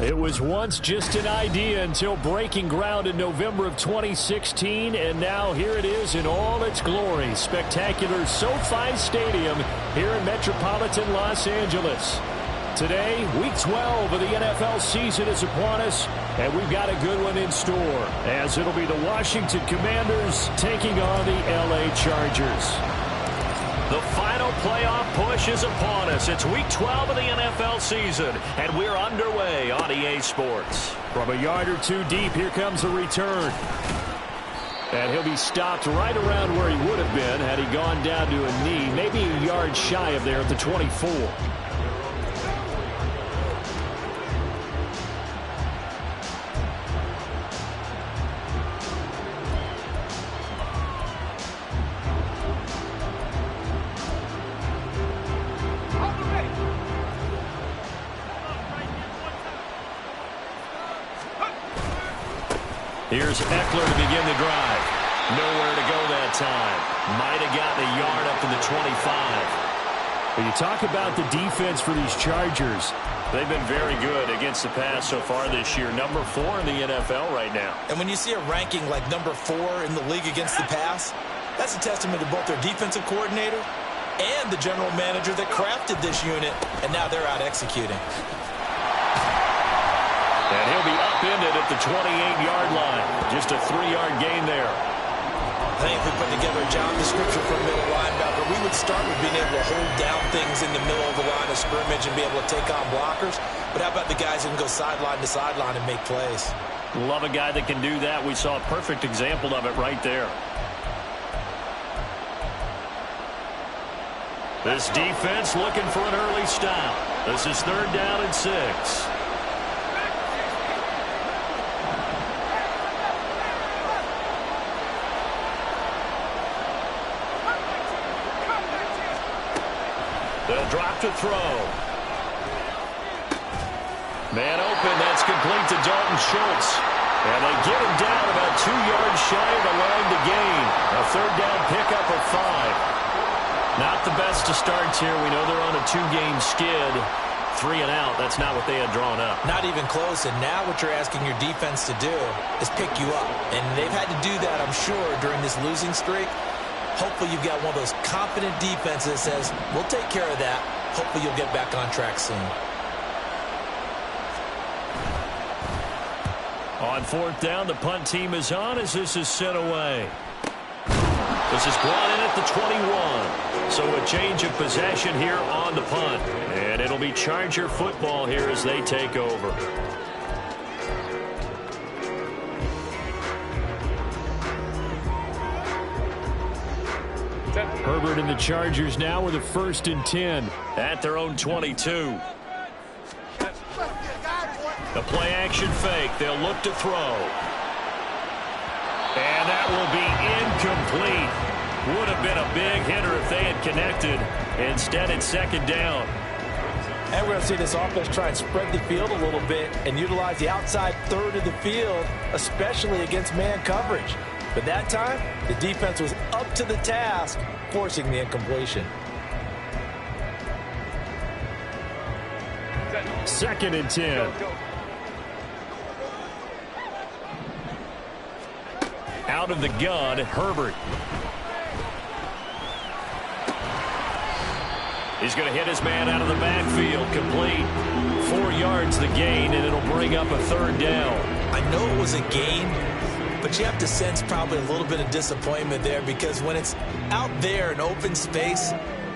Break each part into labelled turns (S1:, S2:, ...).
S1: It was once just an idea until breaking ground in November of 2016, and now here it is in all its glory. Spectacular SoFi Stadium here in metropolitan Los Angeles. Today, Week 12 of the NFL season is upon us, and we've got a good one in store, as it'll be the Washington Commanders taking on the LA Chargers. The final playoff push is upon us. It's Week 12 of the NFL season, and we're underway on EA Sports. From a yard or two deep, here comes the return. And he'll be stopped right around where he would have been had he gone down to a knee, maybe a yard shy of there at the 24. Here's Eckler to begin the drive. Nowhere to go that time. Might have gotten a yard up to the 25. When you talk about the defense for these Chargers, they've been very good against the pass so far this year. Number 4 in the NFL right now.
S2: And when you see a ranking like number 4 in the league against the pass, that's a testament to both their defensive coordinator and the general manager that crafted this unit, and now they're out executing.
S1: And he'll be upended at the 28-yard line. Just a 3-yard gain there.
S2: I think if we put together a job description for a middle linebacker, we would start with being able to hold down things in the middle of the line of scrimmage and be able to take on blockers. But how about the guys who can go sideline to sideline and make plays?
S1: Love a guy that can do that. We saw a perfect example of it right there. This defense looking for an early stop. This is 3rd down and 6. They'll drop to throw. Man open, that's complete to Dalton Schultz. And they get him down about 2 yards shy of the line to gain. A 3rd down pickup of 5. Not the best of starts here. We know they're on a 2-game skid. 3 and out, that's not what they had drawn up.
S2: Not even close, and now what you're asking your defense to do is pick you up. And they've had to do that, I'm sure, during this losing streak. Hopefully you've got one of those confident defenses that says, we'll take care of that. Hopefully you'll get back on track soon.
S1: On 4th down, the punt team is on as this is sent away. This is brought in at the 21. So a change of possession here on the punt. And it'll be Charger football here as they take over. Herbert and the Chargers now with a 1st and 10 at their own 22. The play-action fake. They'll look to throw. And that will be incomplete. Would have been a big hitter if they had connected. Instead, it's 2nd down.
S2: And we're going to see this offense try and spread the field a little bit and utilize the outside 3rd of the field, especially against man coverage. But that time, the defense was up to the task, forcing the incompletion.
S1: 2nd and 10. Out of the gun, Herbert. He's going to hit his man out of the backfield, complete. 4 yards the gain, and it'll bring up a 3rd down.
S2: I know it was a gain, but you have to sense probably a little bit of disappointment there because when it's out there in open space,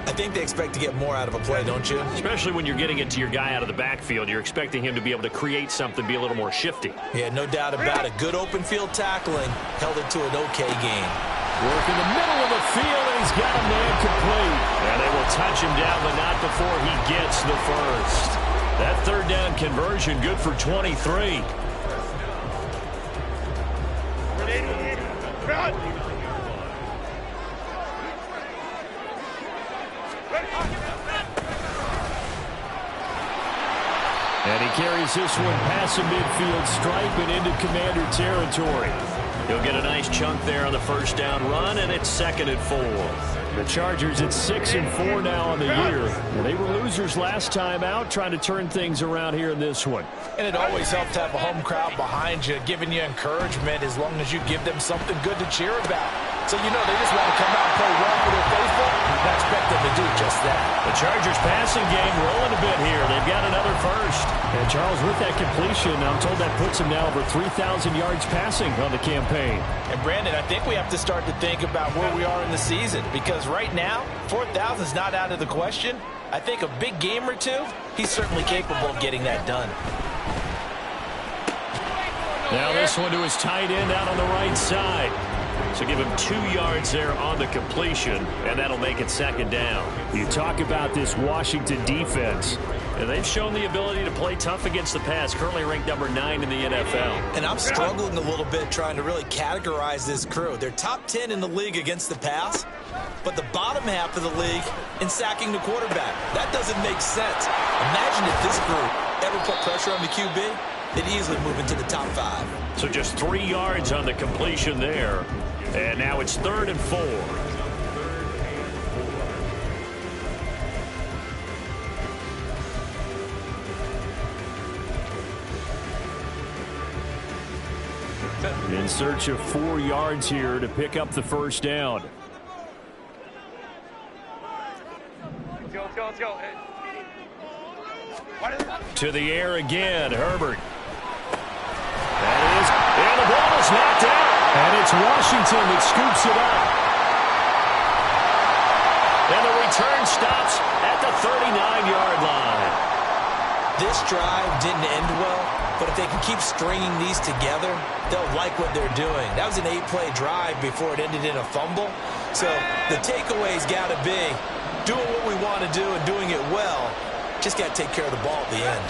S2: I think they expect to get more out of a play, don't you?
S1: Especially when you're getting it to your guy out of the backfield. You're expecting him to be able to create something, be a little more shifty.
S2: Yeah, no doubt about it. Good open field tackling held it to an okay gain.
S1: Work in the middle of the field, and he's got a man complete. And they will touch him down, but not before he gets the 1st. That 3rd down conversion good for 23. And he carries this one past the midfield stripe and into Commander territory. He'll get a nice chunk there on the 1st down run, and it's 2nd and 4. The Chargers at 6-4 now on the year. They were losers last time out, trying to turn things around here in this one.
S2: And it always helps to have a home crowd behind you, giving you encouragement as long as you give them something good to cheer about. So you know they just want to come out and play well for their faithful, and I expect them to do just that.
S1: The Chargers passing game rolling a bit here. They've got another first. And Charles, with that completion, I'm told that puts him now over 3,000 yards passing on the campaign.
S2: And Brandon, I think we have to start to think about where we are in the season, because right now, 4,000 is not out of the question. I think a big game or two, he's certainly capable of getting that done.
S1: Now this one to his tight end out on the right side. So give him 2 yards there on the completion, and that'll make it second down. You talk about this Washington defense, and they've shown the ability to play tough against the pass, currently ranked number 9 in the NFL.
S2: And I'm struggling a little bit trying to really categorize this crew. They're top 10 in the league against the pass, but the bottom half of the league in sacking the quarterback. That doesn't make sense. Imagine if this group ever put pressure on the QB, they'd easily move into the top 5.
S1: So just 3 yards on the completion there. And now it's 3rd and 4. In search of 4 yards here to pick up the first down.
S3: Let's go.
S1: To the air again, Herbert. That is, and the ball is knocked out. And it's Washington that scoops it up. And the return stops at the 39-yard line.
S2: This drive didn't end well, but if they can keep stringing these together, they'll like what they're doing. That was an 8-play drive before it ended in a fumble. So the takeaway's got to be doing what we want to do and doing it well. Just got to take care of the ball at the end.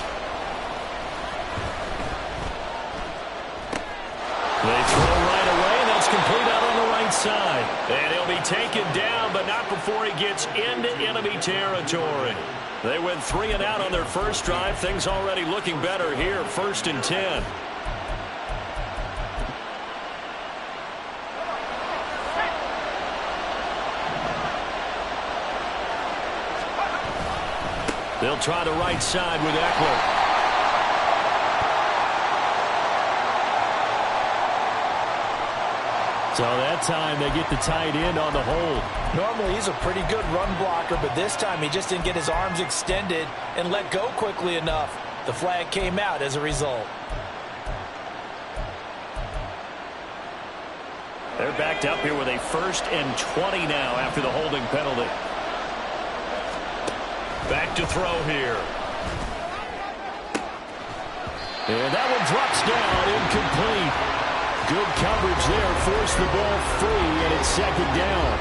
S1: They throw right away, and that's complete out on the right side. And he'll be taken down, but not before he gets into enemy territory. They went 3 and out on their first drive. Things already looking better here, 1st and 10. They'll try the right side with Eckler. So that time they get the tight end on the hold.
S2: Normally he's a pretty good run blocker, but this time he just didn't get his arms extended and let go quickly enough. The flag came out as a result.
S1: They're backed up here with a 1st and 20 now after the holding penalty. Back to throw here. And that one drops down, incomplete. Good coverage there, forced the ball free, and it's 2nd down.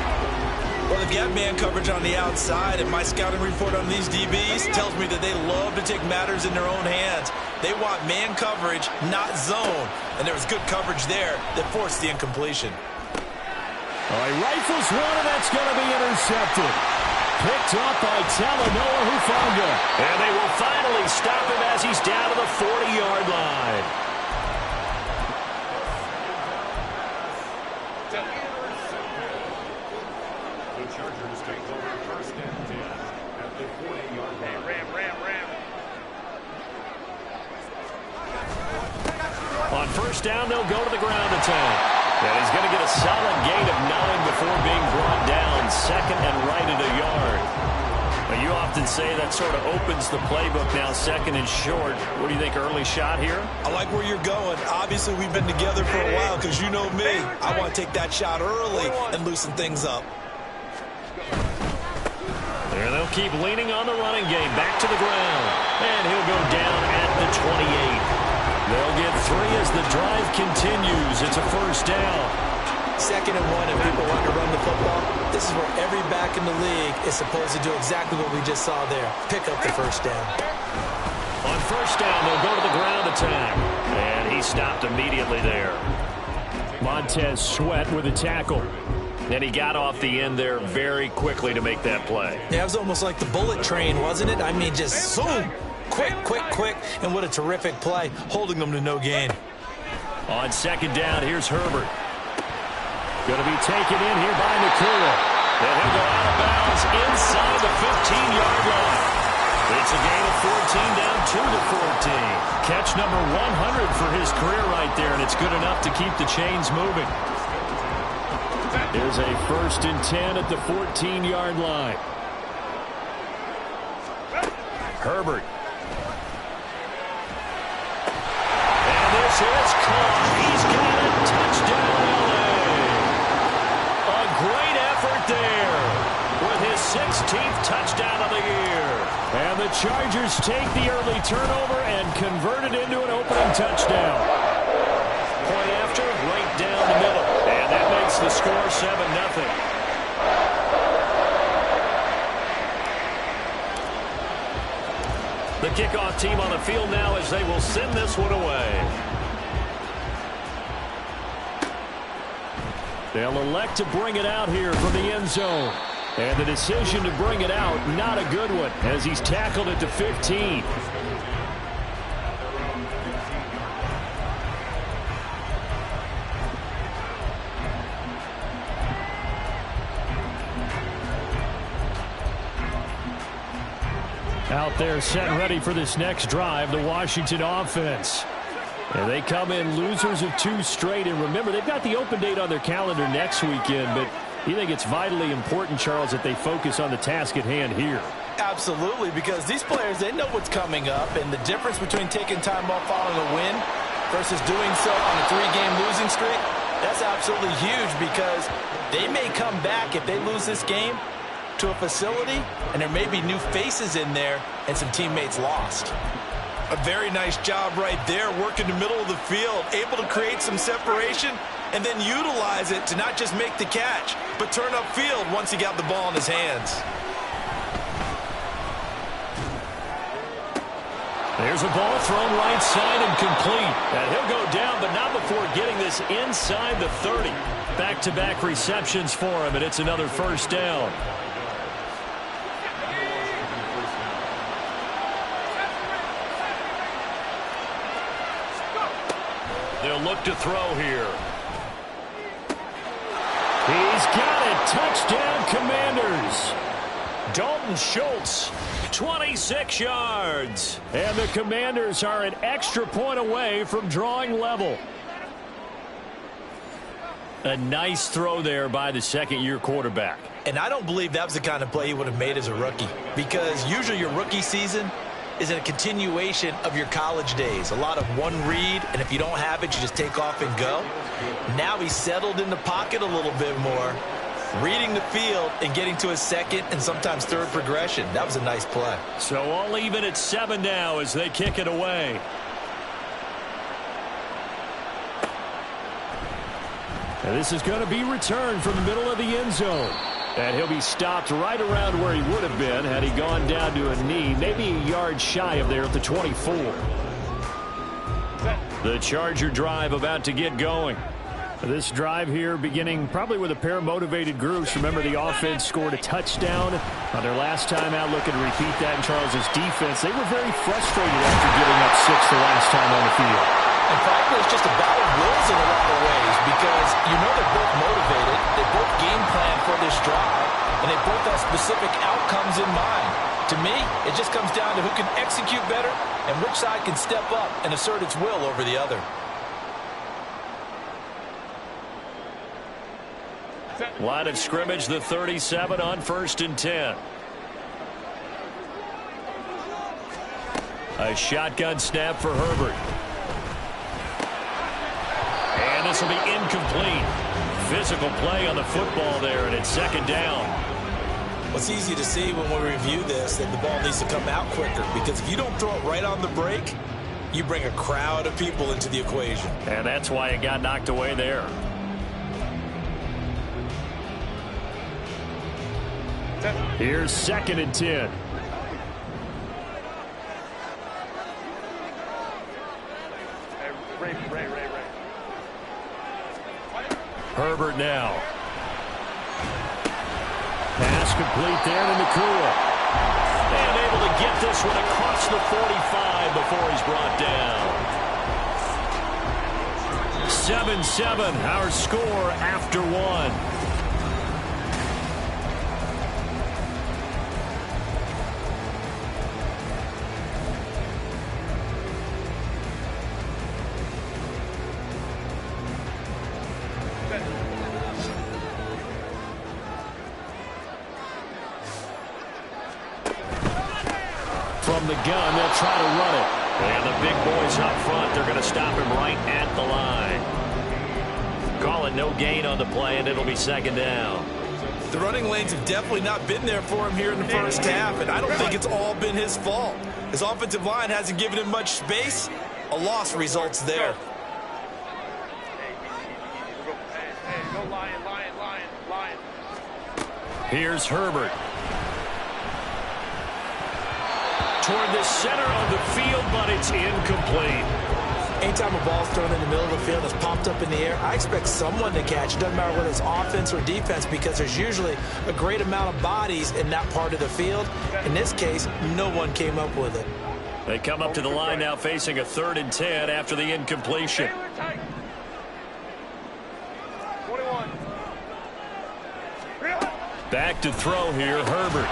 S2: Well, if you have man coverage on the outside, and my scouting report on these DBs tells me that they love to take matters in their own hands. They want man coverage, not zone. And there was good coverage there that forced the incompletion.
S1: All right, rifles one, and that's going to be intercepted. Picked up by Talanoa Hufanga. And they will finally stop him as he's down to the 40-yard line. On 1st down, they'll go to the ground attack. And he's going to get a solid gain of 9 before being brought down. 2nd and right at a yard. Now, you often say that sort of opens the playbook now, 2nd and short. What do you think, early shot here?
S2: I like where you're going. Obviously, we've been together for a while because you know me. I want to take that shot early and loosen things up.
S1: There they'll keep leaning on the running game. Back to the ground. And he'll go down at the 28. They'll get 3 as the drive continues. It's a 1st down.
S2: 2nd and 1 if people want to run the football. This is where every back in the league is supposed to do exactly what we just saw there. Pick up the 1st down.
S1: On 1st down, they'll go to the ground attack. And he stopped immediately there. Montez Sweat with a tackle. And he got off the end there very quickly to make that play.
S2: Yeah, it was almost like the bullet train, wasn't it? I mean, just zoom. Quick, and what a terrific play, holding them to no gain.
S1: On 2nd down, here's Herbert. Going to be taken in here by Nakua. And he'll go out of bounds inside the 15-yard line. It's a gain of 14, down 2-14. Catch number 100 for his career right there, and it's good enough to keep the chains moving. There's a 1st and 10 at the 14-yard line. Herbert. And this is caught. He's got a touchdown, LA. A great effort there with his 16th touchdown of the year. And the Chargers take the early turnover and convert it into an opening touchdown. Point after, right down the middle. And that makes the score 7-0. The kickoff team on the field now as they will send this one away. They'll elect to bring it out here from the end zone. And the decision to bring it out, not a good one, as he's tackled at the 15. Out there set and ready for this next drive, the Washington offense. And they come in losers of 2 straight. And remember, they've got the open date on their calendar next weekend, but you think it's vitally important, Charles, that they focus on the task at hand here?
S2: Absolutely, because these players, they know what's coming up, and the difference between taking time off following a win versus doing so on a 3-game losing streak, that's absolutely huge, because they may come back if they lose this game to a facility, and there may be new faces in there and some teammates lost.
S3: A very nice job right there, working the middle of the field, able to create some separation and then utilize it to not just make the catch, but turn upfield once he got the ball in his hands.
S1: There's a ball thrown right side and complete. And he'll go down, but not before getting this inside the 30. Back-to-back receptions for him, and it's another 1st down. They'll look to throw here. He's got it. Touchdown, Commanders. Dalton Schultz, 26 yards. And the Commanders are an extra point away from drawing level. A nice throw there by the 2nd-year quarterback.
S2: And I don't believe that was the kind of play he would have made as a rookie, because usually your rookie season is a continuation of your college days. A lot of one read, and if you don't have it, you just take off and go. Now he's settled in the pocket a little bit more, reading the field and getting to his 2nd and sometimes 3rd progression. That was a nice play.
S1: So all even at 7 now as they kick it away. And this is going to be returned from the middle of the end zone. And he'll be stopped right around where he would have been had he gone down to a knee, maybe a yard shy of there at the 24. The Charger drive about to get going. This drive here beginning probably with a pair of motivated groups. Remember, the offense scored a touchdown on their last time out, looking to repeat that in Charles's defense. They were very frustrated after giving up 6 the last time on the field.
S2: And frankly, it's just a battle of wills in a lot of ways, because you know they're both motivated, they both game plan for this drive, and they both have specific outcomes in mind. To me, it just comes down to who can execute better and which side can step up and assert its will over the other.
S1: Line of scrimmage, the 37 on 1st and 10. A shotgun snap for Herbert. And this will be incomplete. Physical play on the football there, and it's 2nd down.
S2: Well, it's easy to see when we review this that the ball needs to come out quicker, because if you don't throw it right on the break, you bring a crowd of people into the equation.
S1: And that's why it got knocked away there. Here's 2nd and 10. Herbert now. Pass complete there to Nakua. And able to get this one across the 45 before he's brought down. 7-7, our score after 1. From the gun, they'll try to run it. And the big boys up front, they're going to stop him right at the line. Call it no gain on the play, and it'll be second down.
S3: The running lanes have definitely not been there for him here in the first half, and I don't think it's all been his fault. His offensive line hasn't given him much space. A loss results there.
S1: Here's Herbert. Toward the center of the field, but it's incomplete.
S2: Anytime a ball's thrown in the middle of the field that's popped up in the air, I expect someone to catch. It doesn't matter whether it's offense or defense, because there's usually a great amount of bodies in that part of the field. In this case, no one came up with it.
S1: They come up to the line now facing a 3rd and 10 after the incompletion. Back to throw here, Herbert.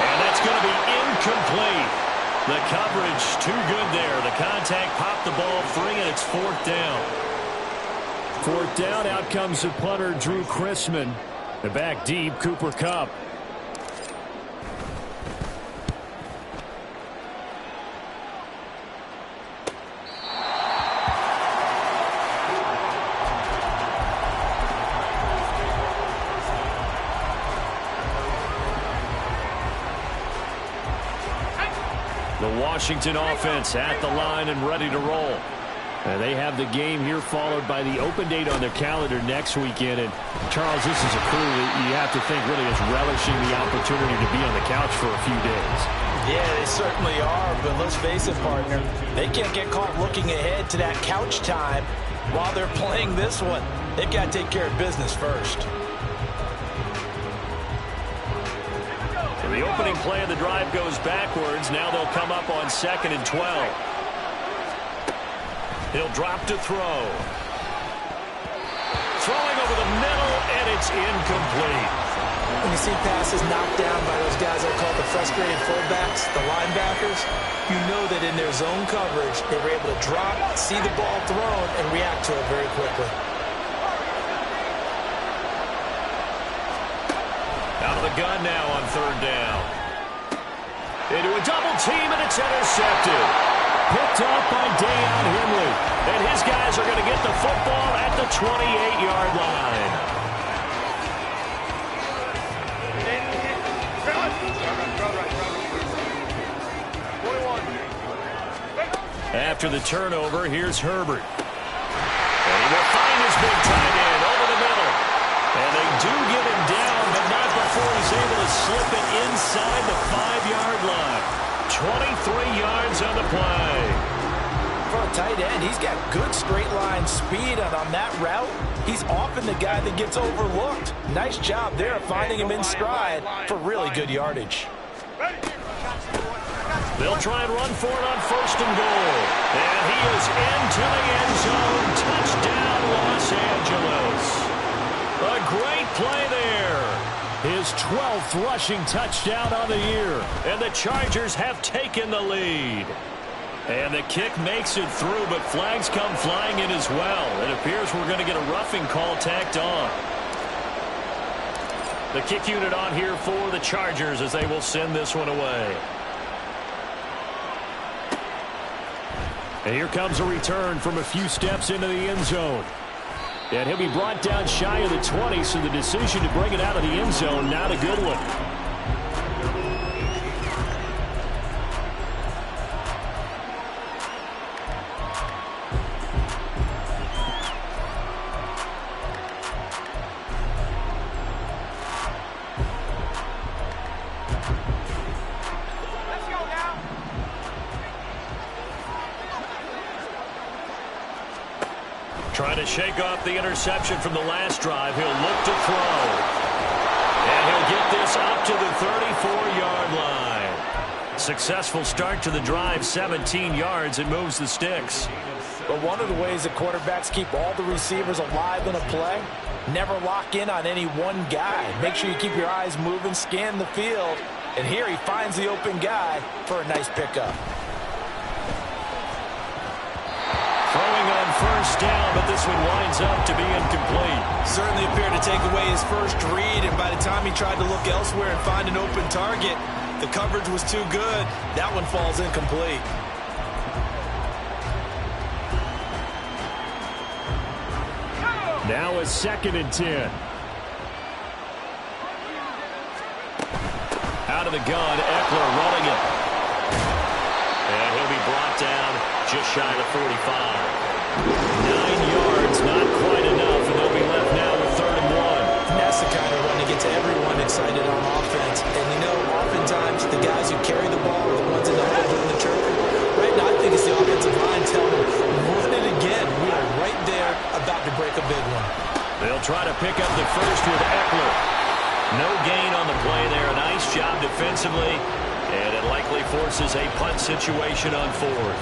S1: And that's going to be incomplete. The coverage too good there. The contact popped the ball free, and it's 4th down. 4th down, out comes the punter, Drew Chrisman. The back deep, Cooper Kupp. The Washington offense at the line and ready to roll. And they have the game here followed by the open date on their calendar next weekend. And, Charles, this is a crew that you have to think really is relishing the opportunity to be on the couch for a few days.
S2: Yeah, they certainly are, but let's face it, partner. They can't get caught looking ahead to that couch time while they're playing this one. They've got to take care of business first.
S1: The opening play of the drive goes backwards. Now they'll come up on 2nd and 12. He'll drop to throw. Throwing over the middle, and it's incomplete.
S2: When you see passes knocked down by those guys that are called the frustrated fullbacks, the linebackers, you know that in their zone coverage, they were able to drop, see the ball thrown, and react to it very quickly.
S1: Out of the gun now on 3rd down. Into a double team, and it's intercepted. Picked off by Dayon Henley. And his guys are going to get the football at the 28-yard line. After the turnover, here's Herbert. And he will find his big tight end over the middle. And they do get him down, but not before he's able to slip it inside the 5-yard line. 23 yards on the play.
S2: For a tight end, he's got good straight line speed, and on that route, he's often the guy that gets overlooked. Nice job there of finding him in stride for really good yardage.
S1: They'll try and run for it on 1st and goal. And he is into the end zone. Touchdown, Los Angeles. A great play there. His 12th rushing touchdown on the year. And the Chargers have taken the lead. And the kick makes it through, but flags come flying in as well. It appears we're going to get a roughing call tacked on. The kick unit on here for the Chargers as they will send this one away. And here comes a return from a few steps into the end zone. And he'll be brought down shy of the 20, so the decision to bring it out of the end zone, not a good one. Trying to shake off the interception from the last drive. He'll look to throw. And he'll get this up to the 34-yard line. Successful start to the drive, 17 yards, and moves the sticks.
S2: But one of the ways that quarterbacks keep all the receivers alive in a play, never lock in on any one guy. Make sure you keep your eyes moving, scan the field. And here he finds the open guy for a nice pickup.
S1: Throwing on 1st down, but this one winds up to be incomplete.
S3: Certainly appeared to take away his first read, and by the time he tried to look elsewhere and find an open target, The coverage was too good. That one falls incomplete.
S1: Now a 2nd and 10. Out of the gun, Eckler running it. And he'll be brought down just shy of the 45. 9 yards, not quite enough, and they'll be left now with 3rd and 1.
S2: And that's the kind of run that gets everyone excited on offense. And you know, oftentimes the guys who carry the ball are the ones in the hole doing the chirping. Right now, I think it's the offensive line telling them, run it again. We are right there about to break a big one.
S1: They'll try to pick up the first with Eckler. No gain on the play there. A nice job defensively, and it likely forces a punt situation on 4th.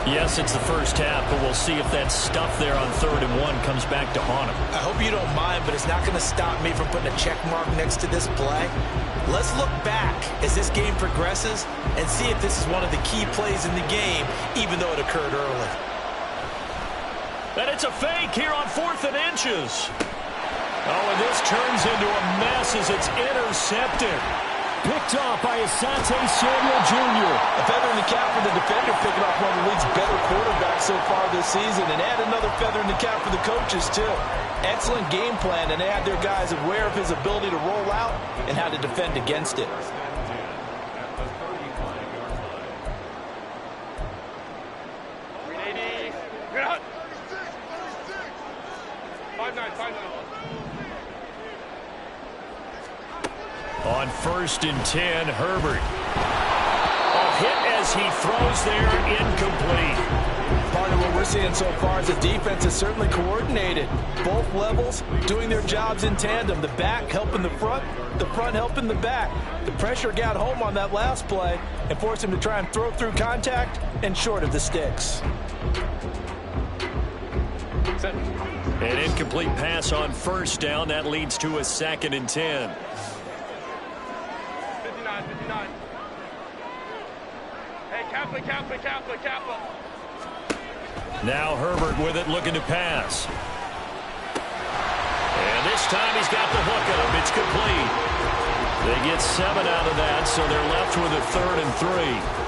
S1: Yes, it's the first half, but we'll see if that stuff there on 3rd and 1 comes back to haunt him.
S2: I hope you don't mind, but it's not going to stop me from putting a check mark next to this play. Let's look back as this game progresses and see if this is one of the key plays in the game, even though it occurred early.
S1: And it's a fake here on 4th and inches. Oh, and this turns into a mess as it's intercepted. Picked off by Asante Samuel Jr.
S3: A feather in the cap for the defender, picking off one of the league's better quarterbacks so far this season, and add another feather in the cap for the coaches, too. Excellent game plan, and they had their guys aware of his ability to roll out and how to defend against it.
S1: On 1st and 10, Herbert. A hit as he throws there, incomplete.
S3: Part of what we're seeing so far is the defense is certainly coordinated. Both levels doing their jobs in tandem. The back helping the front helping the back. The pressure got home on that last play and forced him to try and throw through contact and short of the sticks.
S1: An incomplete pass on 1st down. That leads to a 2nd and 10.
S4: 59. Hey, Kaplan.
S1: Now Herbert with it, looking to pass. And this time he's got the hook up. It's complete. They get 7 out of that, so they're left with a 3rd and 3.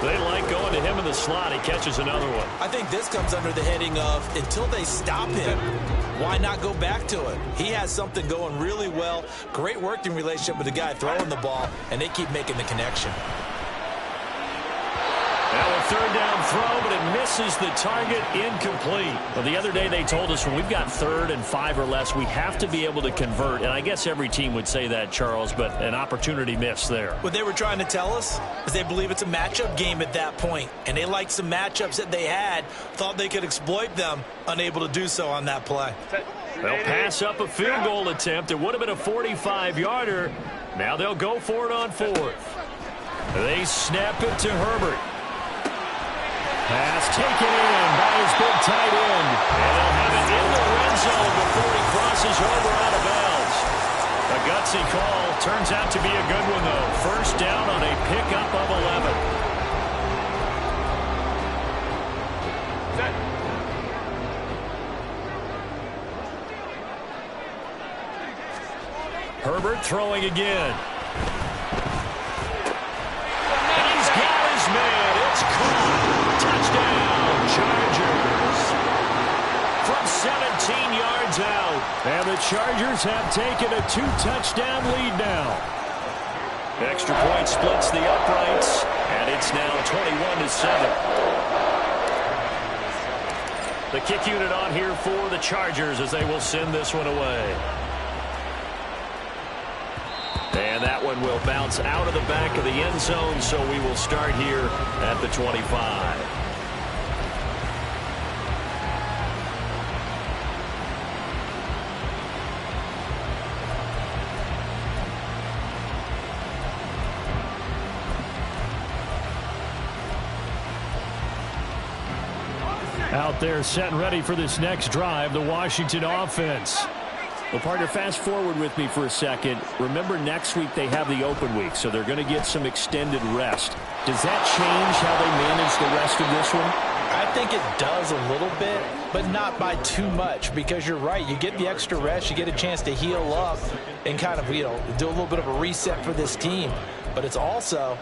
S1: They like going to him in the slot. He catches another one.
S2: I think this comes under the heading of, until they stop him, why not go back to it? He has something going really well. Great working relationship with the guy throwing the ball, and they keep making the connection.
S1: Now a 3rd down throw, but it misses the target, incomplete. Well, the other day they told us when we've got 3rd and 5 or less, we have to be able to convert. And I guess every team would say that, Charles, but an opportunity missed there.
S2: What they were trying to tell us is they believe it's a matchup game at that point, and they liked some matchups that they had, thought they could exploit them, unable to do so on that play.
S1: They'll pass up a field goal attempt. It would have been a 45-yarder. Now they'll go for it on 4th. They snap it to Herbert. Pass taken in by his big tight end. And they'll have it in the red zone before he crosses over out of bounds. A gutsy call. Turns out to be a good one, though. 1st down on a pickup of 11.
S4: Set.
S1: Herbert throwing again. And he's got his man. It's caught. Touchdown, Chargers. From 17 yards out. And the Chargers have taken a 2-touchdown lead now. Extra point splits the uprights, and it's now 21-7. The kick unit on here for the Chargers as they will send this one away. And that one will bounce out of the back of the end zone, so we will start here at the 25. Out there set and ready for this next drive, the Washington offense. Well, partner, fast forward with me for a second. Remember, next week they have the open week, so they're going to get some extended rest. Does that change how they manage the rest of this one?
S2: I think it does a little bit, but not by too much, because you're right. You get the extra rest, you get a chance to heal up and kind of, do a little bit of a reset for this team.
S3: but it's also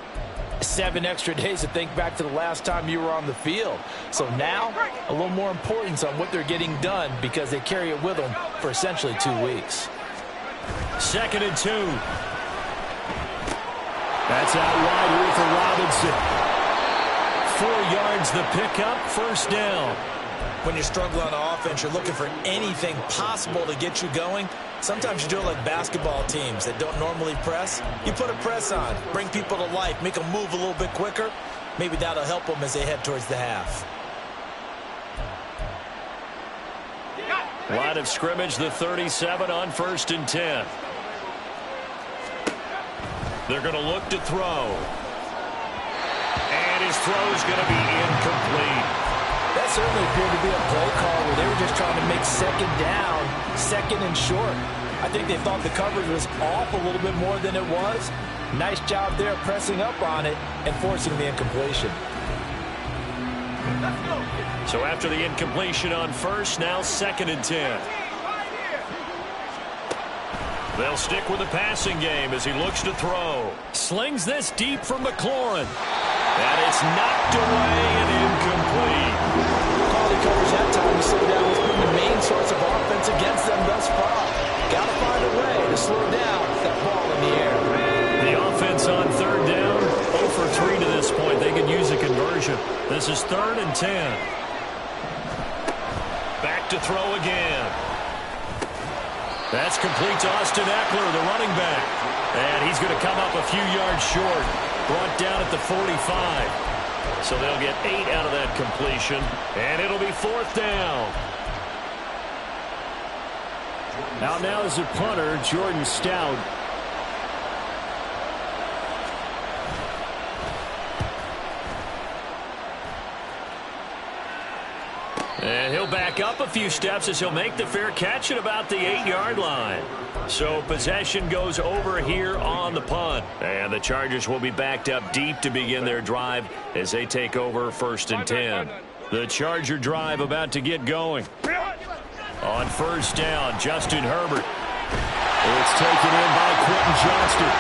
S3: 7 extra days to think back to the last time you were on the field. So now, a little more importance on what they're getting done because they carry it with them for essentially 2 weeks.
S1: 2nd and 2. That's out wide here for Robinson. 4 yards the pickup, 1st down.
S2: When you struggle on offense, you're looking for anything possible to get you going. Sometimes you do it like basketball teams that don't normally press. You put a press on, bring people to life, make them move a little bit quicker. Maybe that'll help them as they head towards the half.
S1: Line of scrimmage, the 37 on 1st and 10. They're going to look to throw. And his throw is going to be incomplete.
S3: That certainly appeared to be a play call where they were just trying to make 2nd down, 2nd and short. I think they thought the coverage was off a little bit more than it was. Nice job there pressing up on it and forcing the incompletion.
S1: So after the incompletion on 1st, now 2nd and 10. They'll stick with the passing game as he looks to throw. Slings this deep for McLaurin. And it's knocked away and incomplete.
S3: Quality coverage that time to slow down has been the main source of offense against them thus far. Got to find a way to slow down that ball in the air.
S1: The offense on 3rd down, 0 for 3 to this point. They could use a conversion. This is 3rd and 10. Back to throw again. That's complete to Austin Eckler, the running back. And he's going to come up a few yards short. Brought down at the 45. So they'll get 8 out of that completion. And it'll be 4th down. Out now is a punter, Jordan Stout. And he'll back up a few steps as he'll make the fair catch at about the 8-yard line. So possession goes over here on the punt. And the Chargers will be backed up deep to begin their drive as they take over 1st and 10. The Charger drive about to get going. On 1st down, Justin Herbert. It's taken in by Quentin Johnston.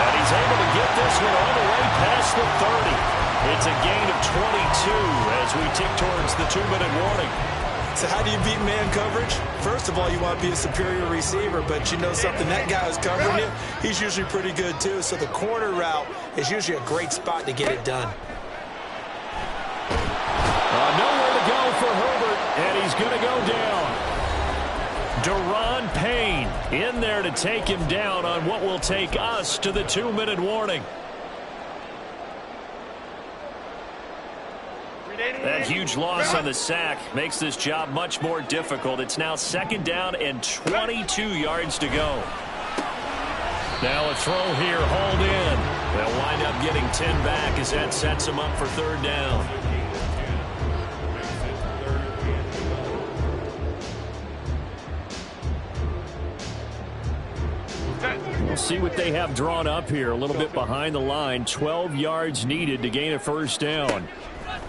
S1: And he's able to get this one all the way past the 30. It's a gain of 22 as we tick towards the 2-minute warning.
S2: So how do you beat man coverage? First of all, you want to be a superior receiver, but you know something, that guy who's covering you, he's usually pretty good too. So the corner route is usually a great spot to get it done.
S1: Nowhere to go for Herbert, and he's going to go down. Daron Payne in there to take him down on what will take us to the 2-minute warning. That huge loss on the sack makes this job much more difficult. It's now 2nd down and 22 yards to go. Now a throw here, hauled in. They'll wind up getting 10 back as that sets them up for 3rd down. We'll see what they have drawn up here. A little bit behind the line. 12 yards needed to gain a 1st down.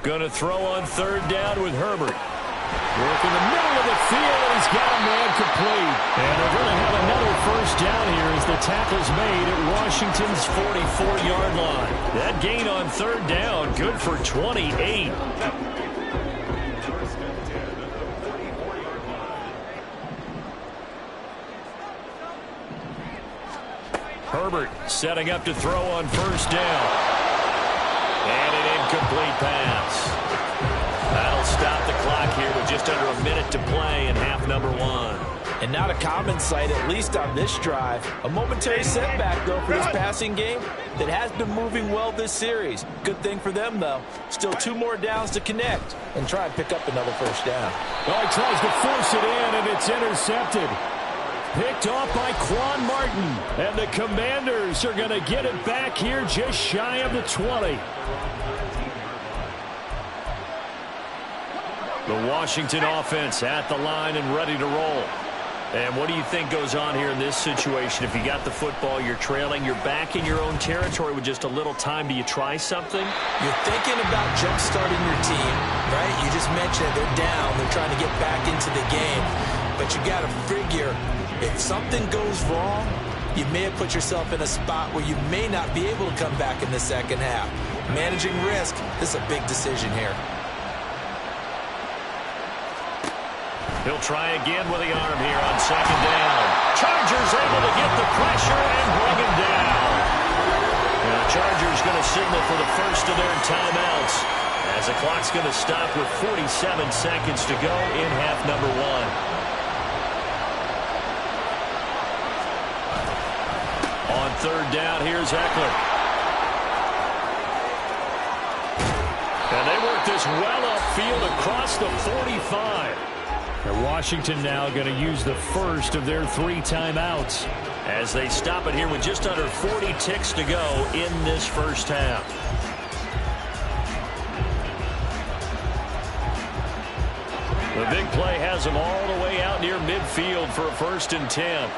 S1: Going to throw on 3rd down with Herbert. Work in the middle of the field, and he's got him ran complete. And they're going to have another 1st down here as the tackle's made at Washington's 44-yard line. That gain on 3rd down, good for 28. Herbert setting up to throw on 1st down. And an incomplete pass. That'll stop the clock here with just under a minute to play in half number 1.
S3: And not a common sight, at least on this drive. A momentary setback, though, for this passing game that has been moving well this series. Good thing for them, though. Still 2 more downs to connect and try and pick up another 1st down.
S1: Oh, he tries to force it in, and it's intercepted. Picked off by Quan Martin. And the Commanders are going to get it back here just shy of the 20. The Washington offense at the line and ready to roll. And what do you think goes on here in this situation? If you got the football, you're trailing, you're back in your own territory with just a little time. Do you try something?
S2: You're thinking about jump-starting your team, right? You just mentioned it. They're down. They're trying to get back into the game. But you got to figure, if something goes wrong, you may have put yourself in a spot where you may not be able to come back in the second half. Managing risk, this is a big decision here.
S1: He'll try again with the arm here on second down. Chargers able to get the pressure and bring him down. And the Chargers going to signal for the first of their timeouts, as the clock's going to stop with 47 seconds to go in half number one. On third down, here's Eckler. And they work this well upfield across the 45. And Washington now going to use the first of their 3 timeouts as they stop it here with just under 40 ticks to go in this first half. The big play has them all the way out near midfield for a 1st and 10.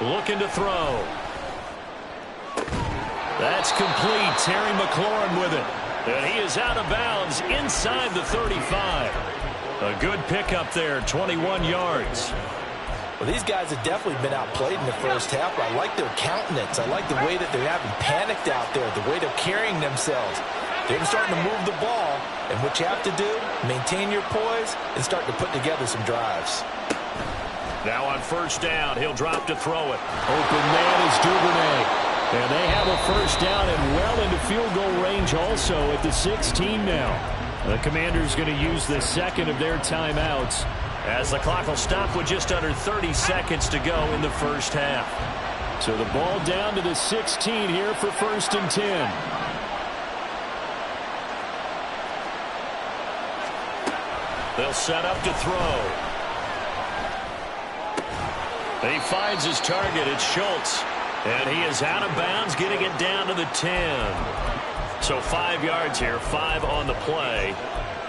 S1: Looking to throw. That's complete. Terry McLaurin with it. And he is out of bounds inside the 35. A good pickup there, 21 yards.
S3: Well, these guys have definitely been outplayed in the first half, but I like their countenance. I like the way that they're having panicked out there, the way they're carrying themselves. They're starting to move the ball, and what you have to do, maintain your poise and start to put together some drives.
S1: Now on first down, he'll drop to throw it. Open man is Duvernay. And they have a first down and well into field goal range also at the 16 now. The Commanders going to use the second of their timeouts as the clock will stop with just under 30 seconds to go in the first half. So the ball down to the 16 here for 1st and 10. They'll set up to throw. He finds his target. It's Schultz. And he is out of bounds, getting it down to the 10. So 5 yards here, 5 on the play.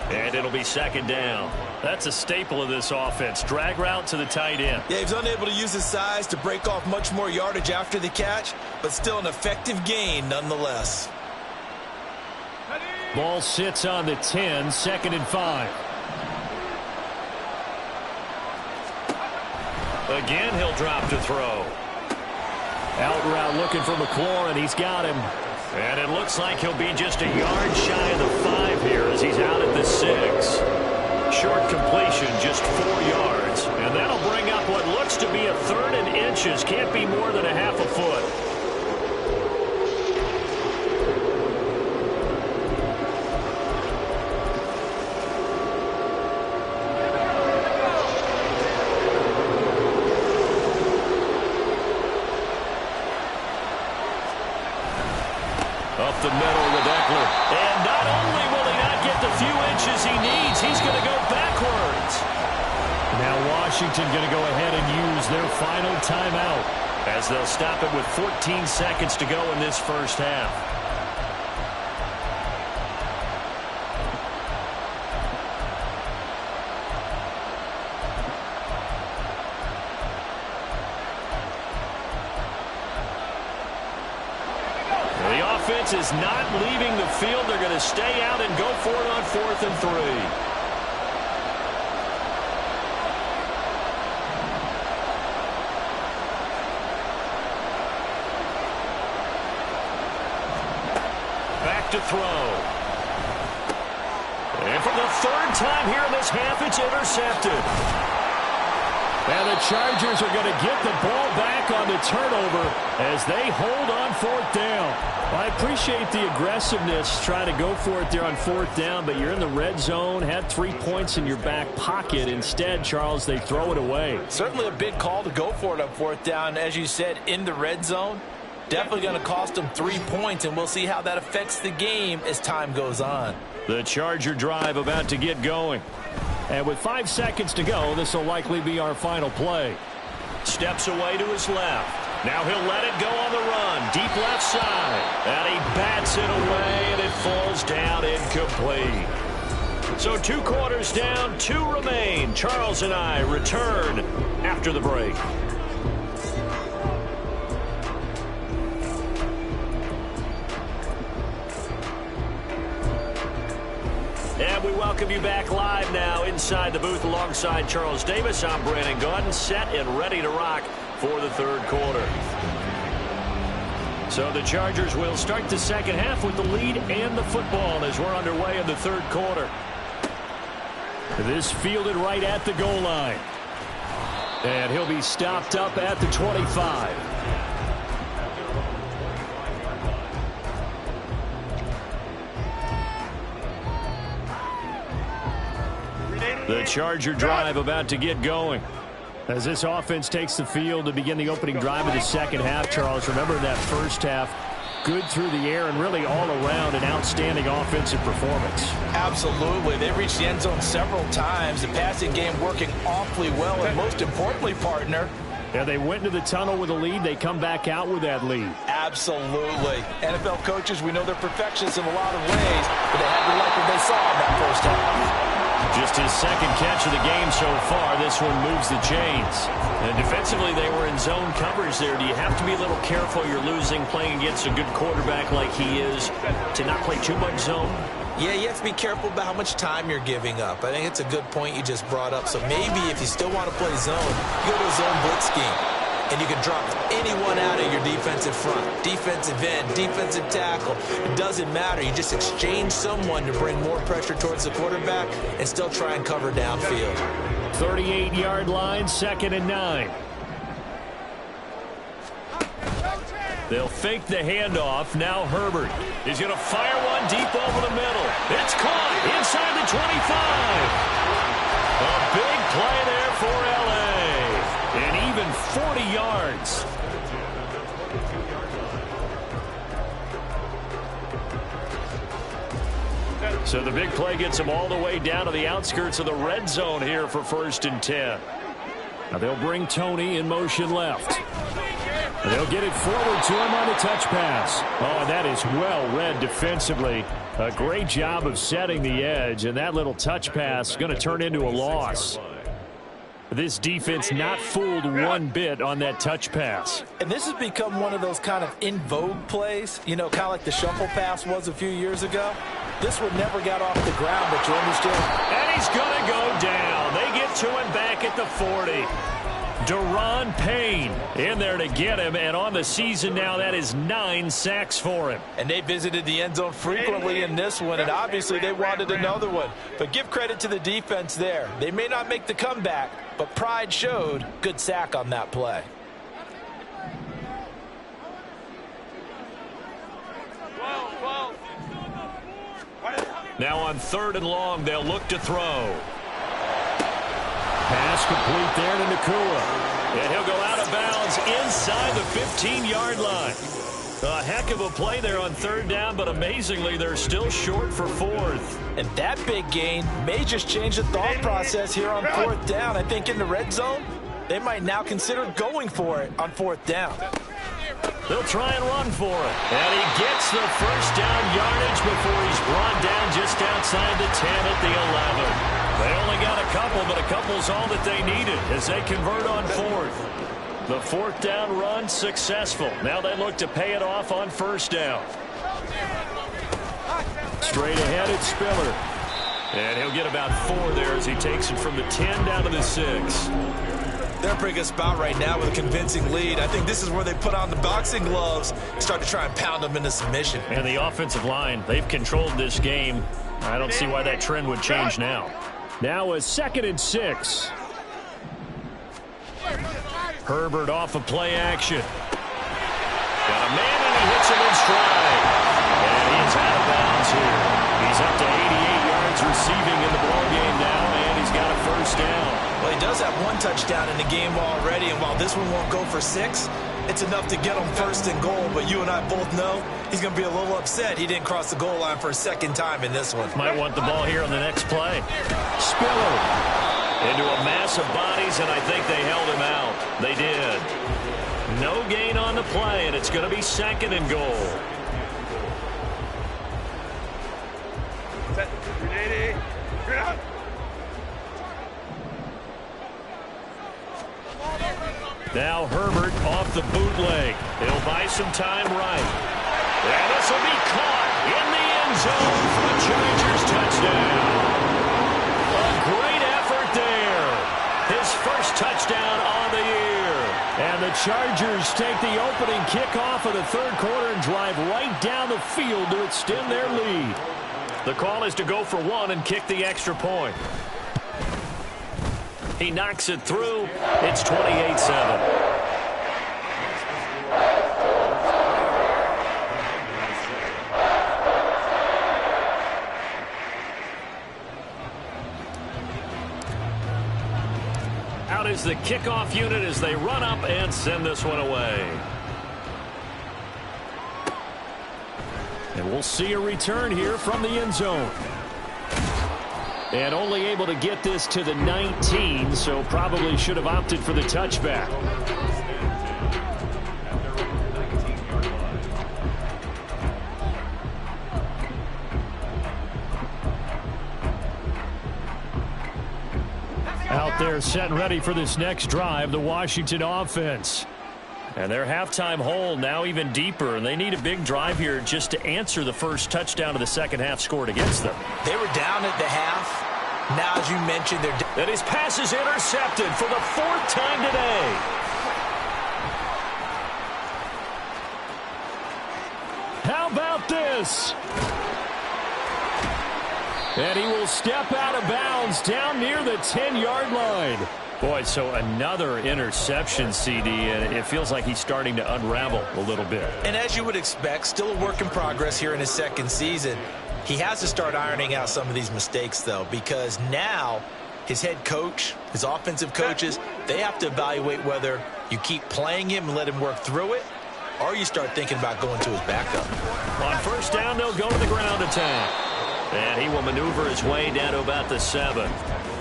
S1: And it'll be second down. That's a staple of this offense. Drag route to the tight end.
S2: Yeah, he's unable to use his size to break off much more yardage after the catch, but still an effective gain nonetheless.
S1: Ball sits on the 10, 2nd and 5. Again, he'll drop to throw. Out route looking for McLaurin. He's got him. And it looks like he'll be just a yard shy of the 5 here as he's out at the 6. Short completion, just 4 yards. And that'll bring up what looks to be a 3rd and inches. Can't be more than a half a foot. Up the middle with Eckler. And not only will he not get the few inches he needs, he's going to go backwards. Now Washington going to go ahead and use their final timeout as they'll stop it with 14 seconds to go in this first half. Offense is not leaving the field. They're going to stay out and go for it on 4th and 3. Back to throw. And for the 3rd time here in this half, it's intercepted. And the Chargers are going to get the ball back on the turnover as they hold on 4th down. I appreciate the aggressiveness trying to go for it there on 4th down, but you're in the red zone, had 3 points in your back pocket. Instead, Charles, they throw it away.
S3: Certainly a big call to go for it on 4th down. As you said, in the red zone, definitely going to cost them 3 points, and we'll see how that affects the game as time goes on.
S1: The Charger drive about to get going. And with 5 seconds to go, this will likely be our final play. Steps away to his left. Now he'll let it go on the run. Deep left side. And he bats it away, and it falls down incomplete. So 2 quarters down, 2 remain. Charles and I return after the break. And we welcome you back live now inside the booth alongside Charles Davis. I'm Brandon Gaudin, set and ready to rock for the third quarter. So the Chargers will start the second half with the lead and the football as we're underway in the third quarter. This fielded right at the goal line. And he'll be stopped up at the 25. The Charger drive about to get going. As this offense takes the field to begin the opening drive of the second half, Charles, remember in that first half, good through the air and really all around an outstanding offensive performance.
S3: Absolutely. They reached the end zone several times. The passing game working awfully well, and most importantly, partner,
S1: yeah, they went into the tunnel with a lead. They come back out with that lead.
S3: Absolutely. NFL coaches, we know they're perfectionists in a lot of ways, but they had to like what they saw in that first half.
S1: Just his second catch of the game so far. This one moves the chains. And defensively, they were in zone coverage there. Do you have to be a little careful? You're losing playing against a good quarterback like he is to not play too much zone?
S2: Yeah, you have to be careful about how much time you're giving up. I think it's a good point you just brought up. So maybe if you still want to play zone, you go to a zone blitz scheme. And you can drop anyone out of your defensive front. Defensive end, defensive tackle. It doesn't matter. You just exchange someone to bring more pressure towards the quarterback and still try and cover downfield.
S1: 38-yard line, 2nd and 9. They'll fake the handoff. Now Herbert is going to fire one deep over the middle. It's caught inside the 25. A big play there for L.A. And even 40 yards. So the big play gets them all the way down to the outskirts of the red zone here for 1st and 10. Now they'll bring Tony in motion left. And they'll get it forward to him on the touch pass. Oh, and that is well read defensively. A great job of setting the edge, and that little touch pass is going to turn into a loss. This defense not fooled one bit on that touch pass.
S3: And this has become one of those kind of in vogue plays, you know, kind of like the shuffle pass was a few years ago. This one never got off the ground, but you understand.
S1: And he's going to go down. They get to him back at the 40. Daron Payne in there to get him, and on the season now, that is 9 sacks for him.
S3: And they visited the end zone frequently in this one, and obviously they wanted another one. But give credit to the defense there. They may not make the comeback, but pride showed. Good sack on that play.
S1: Now on 3rd and long, they'll look to throw. Pass complete there to Nakua. And he'll go out of bounds inside the 15-yard line. A heck of a play there on 3rd down, but amazingly, they're still short for 4th.
S3: And that big gain may just change the thought process here on 4th down. I think in the red zone, they might now consider going for it on 4th down.
S1: They'll try and run for it. And he gets the first down yardage before he's brought down just outside the 10 at the 11. They only got a couple, but a couple's all that they needed as they convert on 4th. The 4th down run successful. Now they look to pay it off on 1st down. Straight ahead, it's Spiller. And he'll get about 4 there as he takes it from the 10 down to the 6.
S2: They're in a pretty good spot right now with a convincing lead. I think this is where they put on the boxing gloves, start to try and pound them into submission.
S1: And the offensive line, they've controlled this game. I don't see why that trend would change now. Now a 2nd and 6. Herbert off of play action. Got a man and he hits him in stride. And he's out of bounds here. He's up to 88 yards receiving in the ballgame now, and he's got a 1st down.
S2: Well, he does have 1 touchdown in the game already, and while this one won't go for 6, it's enough to get him 1st and goal. But you and I both know he's going to be a little upset he didn't cross the goal line for a 2nd time in this one.
S1: Might want the ball here on the next play. Spiller into a mass of bodies, and I think they held him out. They did. No gain on the play, and it's going to be 2nd and goal.
S4: Set. Ready. Get out.
S1: Now Herbert off the bootleg. He'll buy some time right. And this will be caught in the end zone for the Chargers touchdown. A great effort there. His first touchdown on the year. And the Chargers take the opening kickoff of the third quarter and drive right down the field to extend their lead. The call is to go for one and kick the extra point. He knocks it through. It's 28-7. Out is the kickoff unit as they run up and send this one away. And we'll see a return here from the end zone. And only able to get this to the 19, so probably should have opted for the touchback. Out there set and ready for this next drive, the Washington offense. And their halftime hole now even deeper, and they need a big drive here just to answer the first touchdown of the second half scored against them.
S2: They were down at the half. Now, as you mentioned, they're down.
S1: And his pass is intercepted for the fourth time today. How about this? And he will step out of bounds down near the 10-yard line. Boy, so another interception, CD, and it feels like he's starting to unravel a little bit.
S2: And as you would expect, still a work in progress here in his second season. He has to start ironing out some of these mistakes, though, because now his head coach, his offensive coaches, they have to evaluate whether you keep playing him and let him work through it, or you start thinking about going to his backup.
S1: On first down, they'll go to the ground attack. And he will maneuver his way down to about the 7.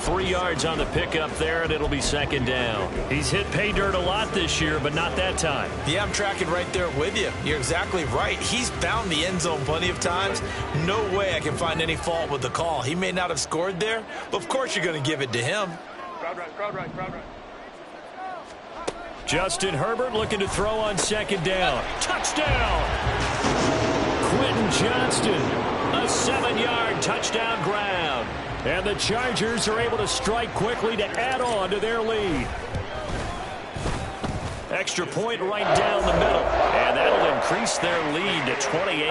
S1: 3 yards on the pickup there, and it'll be second down. He's hit pay dirt a lot this year, but not that time.
S2: Yeah, I'm tracking right there with you. You're exactly right. He's found the end zone plenty of times. No way I can find any fault with the call. He may not have scored there, but of course you're going to give it to him.
S4: Crowd right.
S1: Justin Herbert looking to throw on second down. Touchdown! Quentin Johnston, a 7-yard touchdown grab. And the Chargers are able to strike quickly to add on to their lead. Extra point right down the middle. And that'll increase their lead to 28.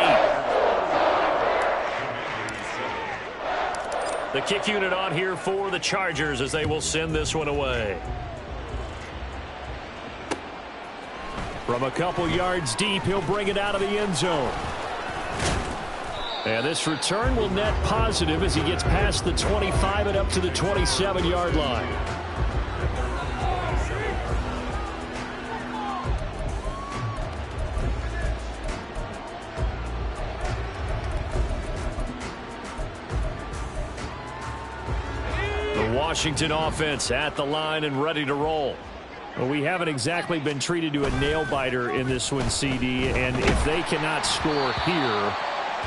S1: The kick unit on here for the Chargers as they will send this one away. From a couple yards deep, he'll bring it out of the end zone. And this return will net positive as he gets past the 25 and up to the 27-yard line. The Washington offense at the line and ready to roll. Well, we haven't exactly been treated to a nail-biter in this one, CD, and if they cannot score here,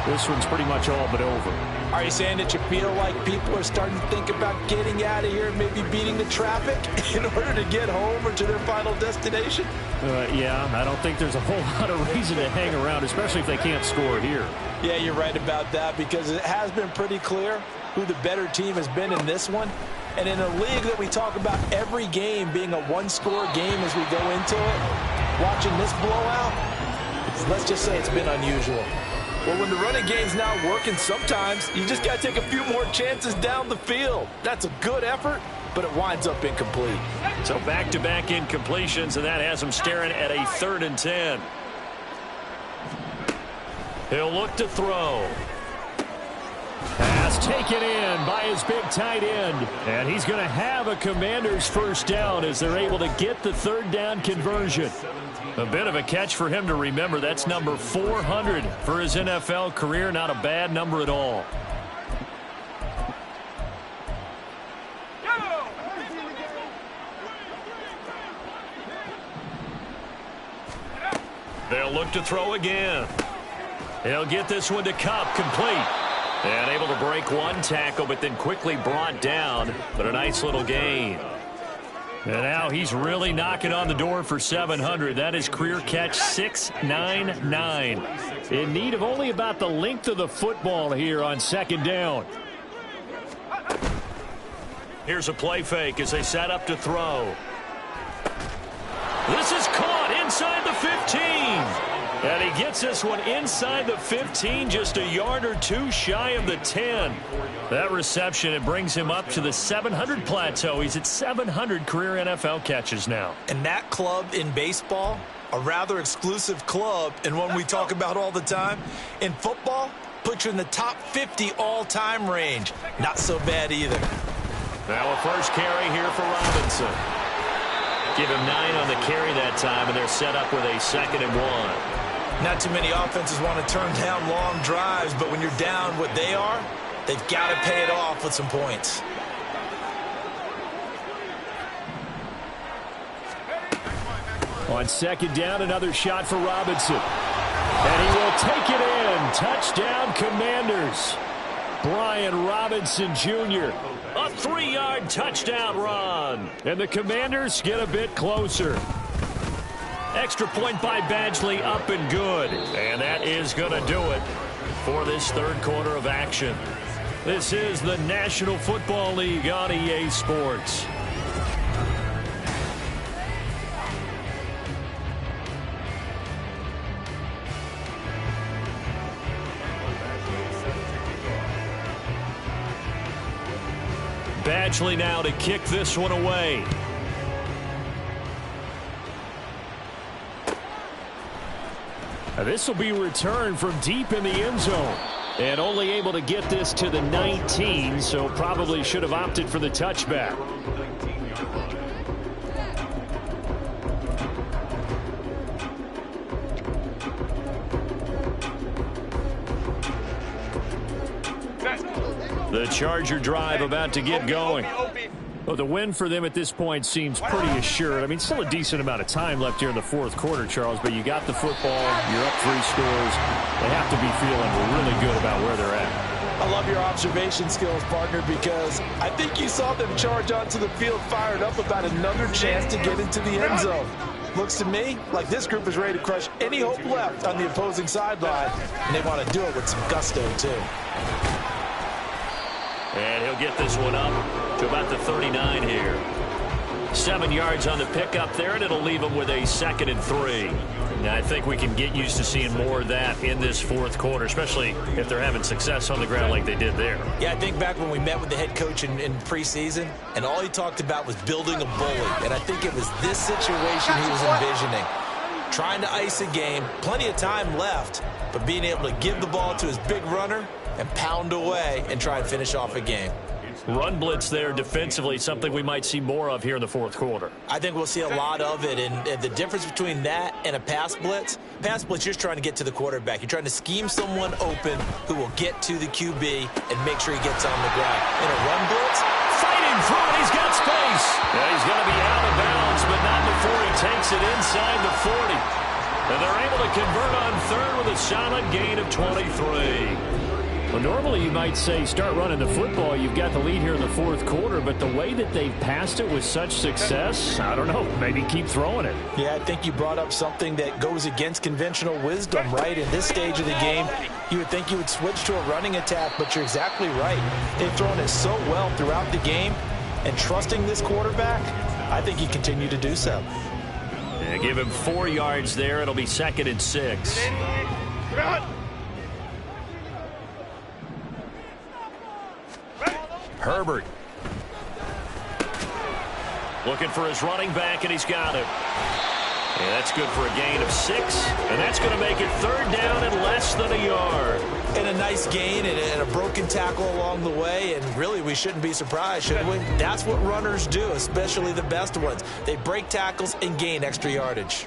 S1: this one's pretty much all but over.
S3: Are you saying that you feel like people are starting to think about getting out of here and maybe beating the traffic in order to get home or to their final destination?
S1: Yeah, I don't think there's a whole lot of reason to hang around, especially if they can't score here.
S3: Yeah, you're right about that because it has been pretty clear who the better team has been in this one. And in a league that we talk about every game being a one-score game as we go into it, watching this blowout, let's just say it's been unusual. Well, when the running game's now working, sometimes you just got to take a few more chances down the field. That's a good effort, but it winds up incomplete.
S1: So back-to-back incompletions, and that has him staring at a 3rd and 10. He'll look to throw. Pass taken in by his big tight end. And he's going to have a Commanders first down as they're able to get the 3rd down conversion. A bit of a catch for him to remember. That's number 400 for his NFL career. Not a bad number at all. They'll look to throw again. He'll get this one to Kupp, complete. And able to break one tackle, but then quickly brought down. But a nice little gain. And now he's really knocking on the door for 700. That is career catch 699. In need of only about the length of the football here on 2nd down. Here's a play fake as they set up to throw. This is caught. inside the 15. And he gets this one inside the 15, just a yard or two shy of the 10. That reception, it brings him up to the 700 plateau. He's at 700 career NFL catches now.
S2: And that club in baseball, a rather exclusive club, and one we talk about all the time. In football, puts you in the top 50 all-time range. Not so bad either.
S1: Now a first carry here for Robinson. Give him 9 on the carry that time, and they're set up with a 2nd and 1.
S2: Not too many offenses want to turn down long drives, but when you're down what they are, they've got to pay it off with some points.
S1: On 2nd down, another shot for Robinson. And he will take it in. Touchdown, Commanders. Brian Robinson Jr. A 3-yard touchdown run. And the Commanders get a bit closer. Extra point by Badgley, up and good. And that is going to do it for this 3rd quarter of action. This is the National Football League on EA Sports. Badgley now to kick this one away. This will be returned from deep in the end zone. And only able to get this to the 19, so probably should have opted for the touchback. The Charger drive about to get going. Well, the win for them at this point seems pretty assured. I mean, still a decent amount of time left here in the 4th quarter, Charles, but you got the football, you're up 3 scores. They have to be feeling really good about where they're at.
S3: I love your observation skills, partner, because I think you saw them charge onto the field fired up about another chance to get into the end zone. Looks to me like this group is ready to crush any hope left on the opposing sideline, and they want to do it with some gusto, too.
S1: And he'll get this one up to about the 39 here. 7 yards on the pickup there, and it'll leave him with a 2nd and 3. Now, I think we can get used to seeing more of that in this 4th quarter, especially if they're having success on the ground like they did there.
S2: Yeah, I think back when we met with the head coach in preseason, and all he talked about was building a bully. And I think it was this situation he was envisioning. Trying to ice a game, plenty of time left, but being able to give the ball to his big runner and pound away and try and finish off a game.
S1: Run blitz there defensively, something we might see more of here in the 4th quarter.
S2: I think we'll see a lot of it, and the difference between that and a pass blitz, you're just trying to get to the quarterback. You're trying to scheme someone open who will get to the QB and make sure he gets on the ground. In a run blitz,
S1: fighting through it, he's got space. Yeah, he's going to be out of bounds, but not before he takes it inside the 40. And they're able to convert on 3rd with a solid gain of 23. Well, normally you might say start running the football. You've got the lead here in the 4th quarter, but the way that they've passed it with such success, I don't know, maybe keep throwing it.
S3: Yeah, I think you brought up something that goes against conventional wisdom, right? In this stage of the game, you would think you would switch to a running attack, but you're exactly right. They've thrown it so well throughout the game, and trusting this quarterback, I think you continue to do so.
S1: Yeah, give him 4 yards there. It'll be 2nd and 6. Herbert. Looking for his running back, and he's got it. Yeah, that's good for a gain of 6, and that's going to make it 3rd down and less than a yard.
S2: And a nice gain and a broken tackle along the way, and really we shouldn't be surprised, should we? That's what runners do, especially the best ones. They break tackles and gain extra yardage.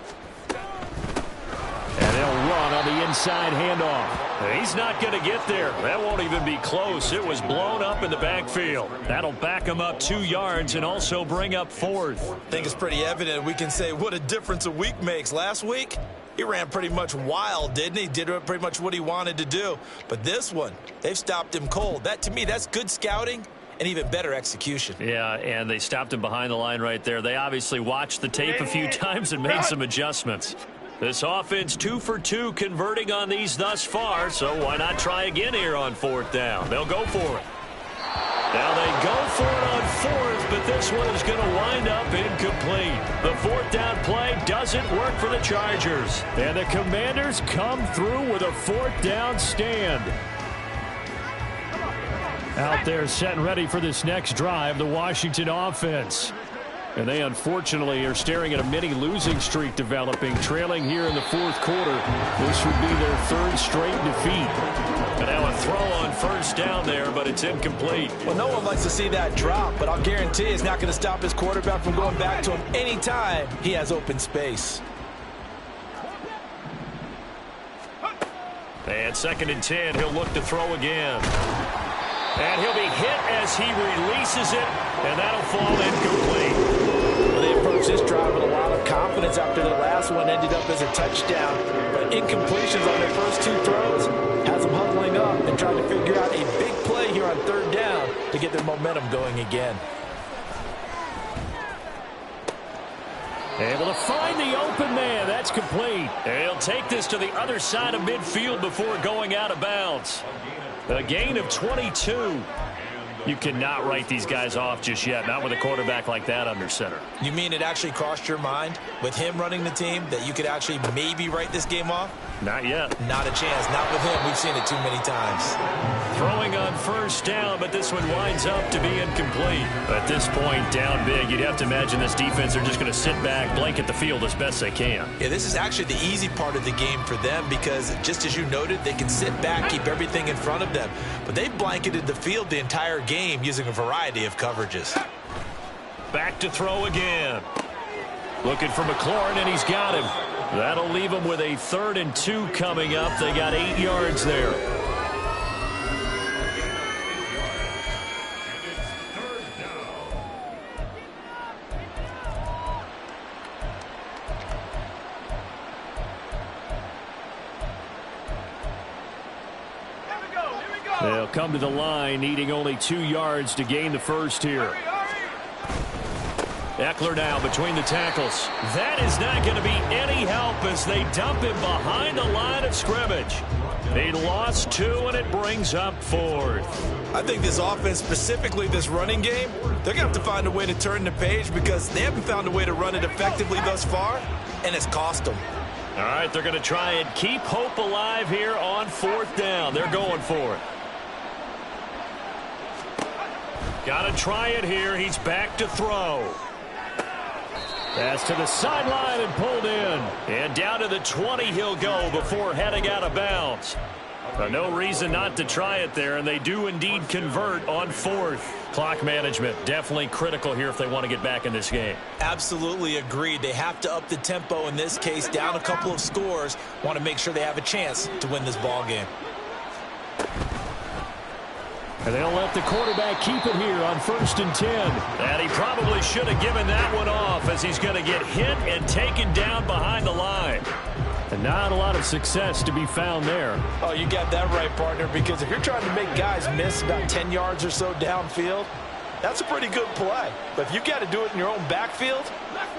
S1: And they'll run on the inside handoff. He's not going to get there. That won't even be close. It was blown up in the backfield. That'll back him up 2 yards and also bring up 4th.
S2: I think it's pretty evident. We can say what a difference a week makes. Last week, he ran pretty much wild, didn't he? Did pretty much what he wanted to do. But this one, they've stopped him cold. That, to me, that's good scouting and even better execution.
S1: Yeah, and they stopped him behind the line right there. They obviously watched the tape a few times and made some adjustments. This offense 2 for 2 converting on these thus far, so why not try again here on 4th down? They'll go for it. Now they go for it on fourth, but this one is going to wind up incomplete. The fourth down play doesn't work for the Chargers. And the Commanders come through with a fourth down stand. Out there set and ready for this next drive, the Washington offense. And they unfortunately are staring at a mini losing streak developing, trailing here in the fourth quarter. This would be their third straight defeat. And now a throw on first down there, but it's incomplete.
S3: Well, no one likes to see that drop, but I'll guarantee it's not going to stop his quarterback from going back to him anytime he has open space.
S1: And 2nd and 10, he'll look to throw again. And he'll be hit as he releases it, and that'll fall incomplete.
S3: Well, they approached this drive with a lot of confidence after the last one ended up as a touchdown. But incompletions on their first two throws has them huddling up and trying to figure out a big play here on third down to get their momentum going again.
S1: Able to find the open man. That's complete. And he'll take this to the other side of midfield before going out of bounds. A gain of 22. You cannot write these guys off just yet, not with a quarterback like that under center.
S2: You mean it actually crossed your mind with him running the team that you could actually maybe write this game off?
S1: Not yet.
S2: Not a chance. Not with him. We've seen it too many times.
S1: Throwing on first down, but this one winds up to be incomplete. At this point, down big, you'd have to imagine this defense are just going to sit back, blanket the field as best they can.
S2: Yeah, this is actually the easy part of the game for them because, just as you noted, they can sit back, keep everything in front of them. But they blanketed the field the entire game using a variety of coverages.
S1: Back to throw again. Looking for McLaurin, and he's got him. That'll leave him with a 3rd and 2 coming up. They got 8 yards there. They'll come to the line, needing only 2 yards to gain the first here. Eckler now between the tackles. That is not going to be any help as they dump him behind the line of scrimmage. He lost 2, and it brings up 4th.
S3: I think this offense, specifically this running game, they're going to have to find a way to turn the page because they haven't found a way to run it effectively thus far, and it's cost them.
S1: All right, they're going to try and keep hope alive here on 4th down. They're going for it. Got to try it here. He's back to throw. Pass to the sideline and pulled in. And down to the 20 he'll go before heading out of bounds. No reason not to try it there, and they do indeed convert on 4th. Clock management definitely critical here if they want to get back in this game.
S2: Absolutely agreed. They have to up the tempo in this case, down a couple of scores. Want to make sure they have a chance to win this ball game.
S1: And they'll let the quarterback keep it here on 1st and 10. And he probably should have given that one off as he's going to get hit and taken down behind the line. And not a lot of success to be found there.
S3: Oh, you got that right, partner, because if you're trying to make guys miss about 10 yards or so downfield, that's a pretty good play. But if you got to do it in your own backfield,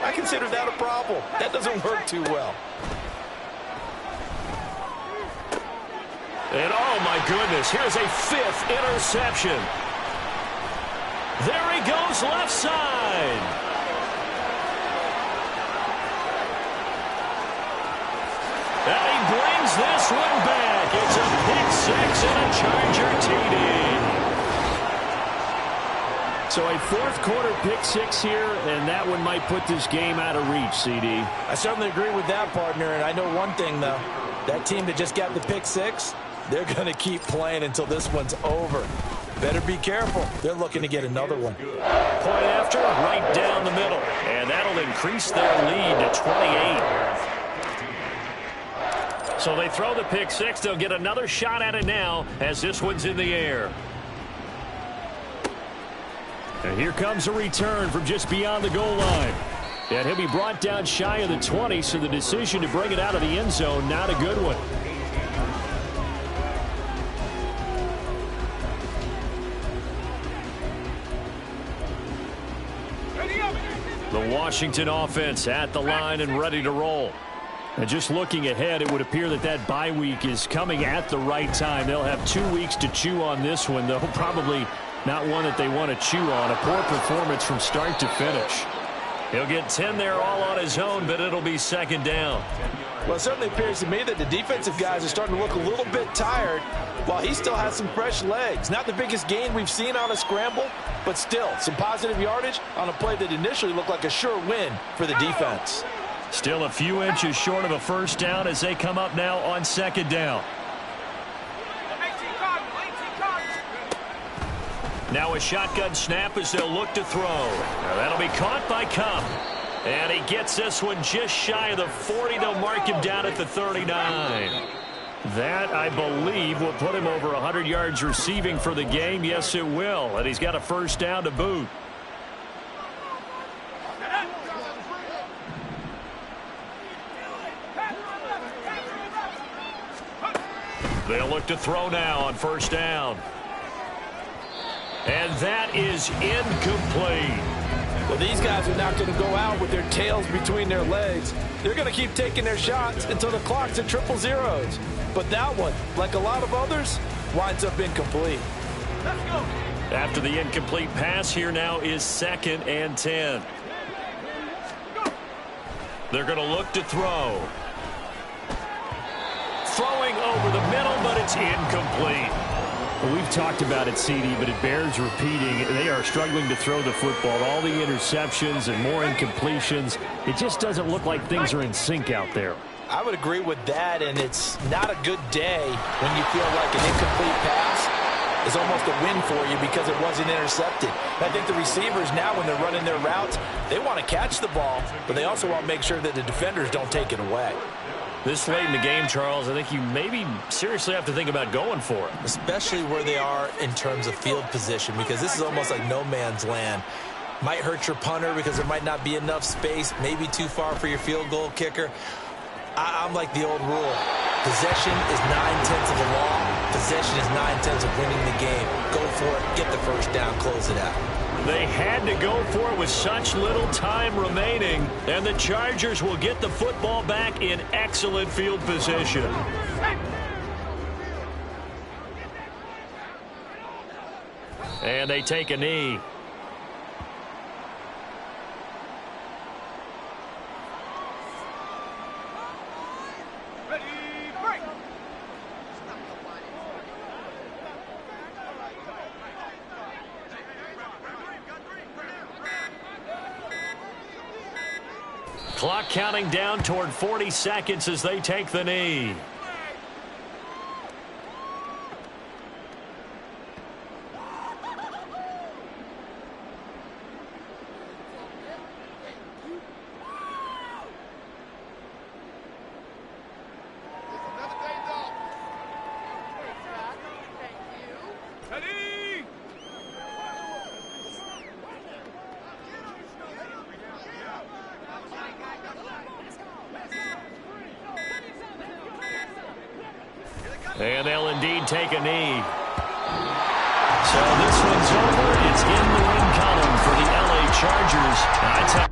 S3: I consider that a problem. That doesn't work too well.
S1: And oh my goodness, here's a 5th interception. There he goes left side. And he brings this one back. It's a pick 6 and a Charger TD. So a 4th quarter pick 6 here, and that one might put this game out of reach, CD.
S3: I certainly agree with that, partner, and I know one thing, though. That team that just got the pick 6, they're going to keep playing until this one's over. Better be careful. They're looking to get another one.
S1: Point after, right down the middle. And that'll increase their lead to 28. So they throw the pick 6. They'll get another shot at it now as this one's in the air. And here comes a return from just beyond the goal line. And he'll be brought down shy of the 20, so the decision to bring it out of the end zone, not a good one. The Washington offense at the line and ready to roll. And just looking ahead, it would appear that that bye week is coming at the right time. They'll have 2 weeks to chew on this one. They'll probably Not one that they want to chew on. A poor performance from start to finish. He'll get 10 there all on his own, but it'll be second down.
S3: Well, it certainly appears to me that the defensive guys are starting to look a little bit tired while he still has some fresh legs. Not the biggest gain we've seen on a scramble, but still some positive yardage on a play that initially looked like a sure win for the defense.
S1: Still a few inches short of a first down as they come up now on second down. Now a shotgun snap as they'll look to throw. Now that'll be caught by Cup. And he gets this one just shy of the 40. They'll mark him down at the 39. That, I believe, will put him over 100 yards receiving for the game. Yes, it will. And he's got a first down to boot. They'll look to throw now on first down. And that is incomplete.
S3: Well, these guys are not going to go out with their tails between their legs. They're going to keep taking their shots until the clock's at triple zeros. But that one, like a lot of others, winds up incomplete.
S4: Let's go.
S1: After the incomplete pass, here now is 2nd and 10. They're going to look to throw. Throwing over the middle, but it's incomplete. Well, we've talked about it, CD, but it bears repeating. They are struggling to throw the football. All the interceptions and more incompletions. It just doesn't look like things are in sync out there.
S3: I would agree with that, and it's not a good day when you feel like an incomplete pass is almost a win for you because it wasn't intercepted. I think the receivers now, when they're running their routes, they want to catch the ball, but they also want to make sure that the defenders don't take it away.
S1: This late in the game, Charles, I think you maybe seriously have to think about going for it.
S2: Especially where they are in terms of field position, because this is almost like no man's land. Might hurt your punter because there might not be enough space, maybe too far for your field goal kicker. I'm like the old rule. Possession is 9/10 of the law. Possession is 9/10 of winning the game. Go for it, get the first down, close it out.
S1: They had to go for it with such little time remaining, and the Chargers will get the football back in excellent field position. And they take a knee. Clock counting down toward 40 seconds as they take the knee. And they'll indeed take a knee. So this one's over. It's in the win column for the LA Chargers.